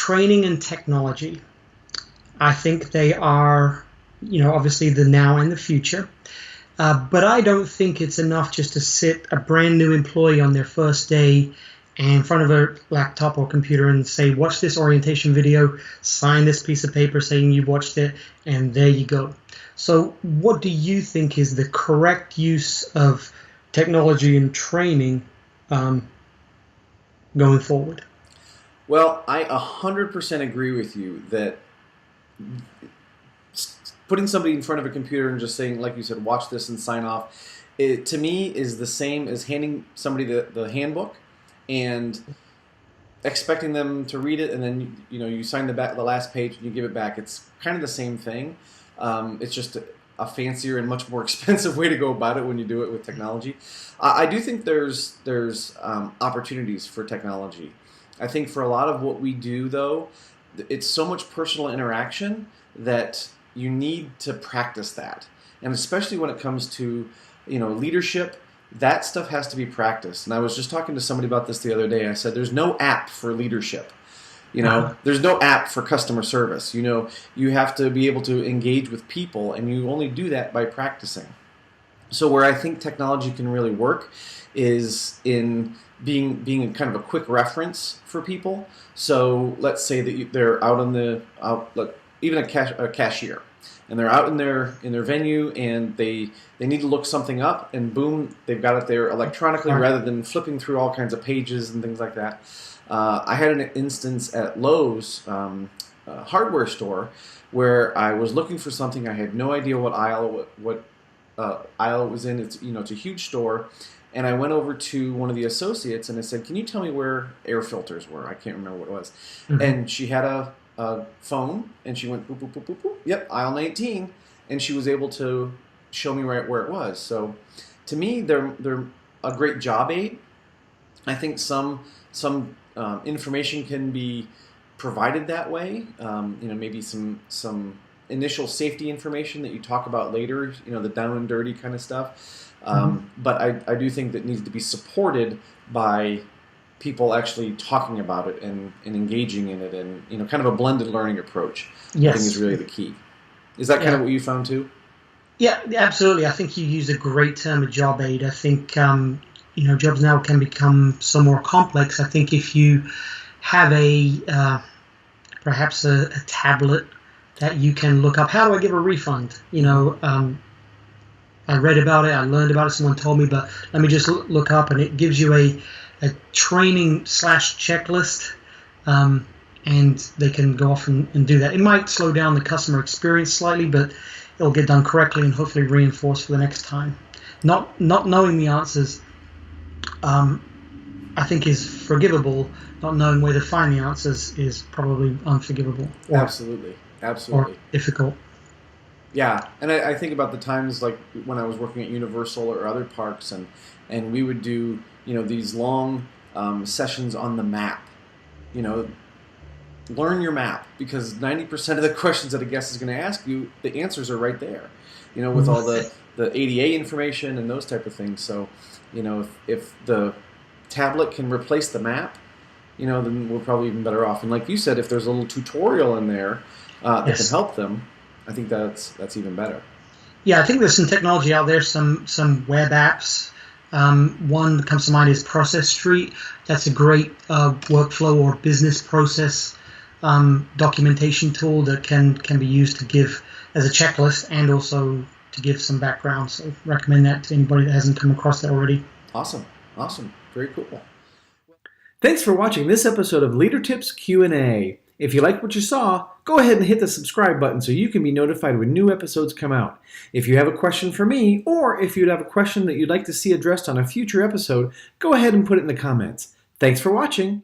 training and technology. I think they are, obviously the now and the future. But I don't think it's enough just to sit a brand new employee on their first day in front of a laptop or computer and say, watch this orientation video, sign this piece of paper saying you watched it, and there you go. So what do you think is the correct use of technology and training going forward? Well, I 100% agree with you that putting somebody in front of a computer and just saying, like you said, watch this and sign off, it, to me, is the same as handing somebody the handbook and expecting them to read it, and then you sign the last page and you give it back. It's kind of the same thing. It's just a fancier and much more expensive way to go about it when you do it with technology. I do think there's opportunities for technology. I think for a lot of what we do, though, it's so much personal interaction that you need to practice that. And especially when it comes to leadership, that stuff has to be practiced. And I was just talking to somebody about this the other day. I said, there's no app for leadership. There's no app for customer service. You have to be able to engage with people, and you only do that by practicing. So where I think technology can really work is in being kind of a quick reference for people. So let's say that they're even a cashier, and they're out in their venue, and they need to look something up, and boom, they've got it there electronically rather than flipping through all kinds of pages and things like that. I had an instance at Lowe's hardware store where I was looking for something. I had no idea what aisle it was in. It's a huge store, and I went over to one of the associates and I said, "Can you tell me where air filters were?" I can't remember what it was. Mm-hmm. And she had a phone, and she went boop boop boop boop boop. Yep, aisle 19, and she was able to show me right where it was. So, to me, they're a great job aid. I think some information can be provided that way. Maybe some initial safety information that you talk about later. The down and dirty kind of stuff. But I do think that needs to be supported by people actually talking about it and engaging in it, and kind of a blended learning approach. Yes. I think is really the key. Is that kind of what you found too? Yeah, absolutely. I think you used a great term, a job aid. I think jobs now can become so more complex. I think if you have perhaps a tablet that you can look up, how do I give a refund? I read about it, I learned about it, someone told me, but let me just look up, and it gives you a training / checklist, and they can go off and do that. It might slow down the customer experience slightly, but it'll get done correctly and hopefully reinforced for the next time. Not knowing the answers, I think is forgivable. Not knowing where to find the answers is probably unforgivable. Absolutely. Or difficult. Yeah, and I think about the times like when I was working at Universal or other parks, and we would do these long sessions on the map. Learn your map, because 90% of the questions that a guest is going to ask you, the answers are right there. With all the ADA information and those type of things. So, if the tablet can replace the map, then we're probably even better off. And like you said, if there's a little tutorial in there that can help them, I think that's even better. Yeah, I think there's some technology out there, some web apps. One that comes to mind is Process Street. That's a great workflow or business process documentation tool that can be used to give as a checklist and also to give some background. So recommend that to anybody that hasn't come across that already. Awesome. Very cool. Thanks for watching this episode of LeaderTips Q&A. If you like what you saw, go ahead and hit the subscribe button so you can be notified when new episodes come out. If you have a question for me, or if you'd have a question that you'd like to see addressed on a future episode, go ahead and put it in the comments. Thanks for watching.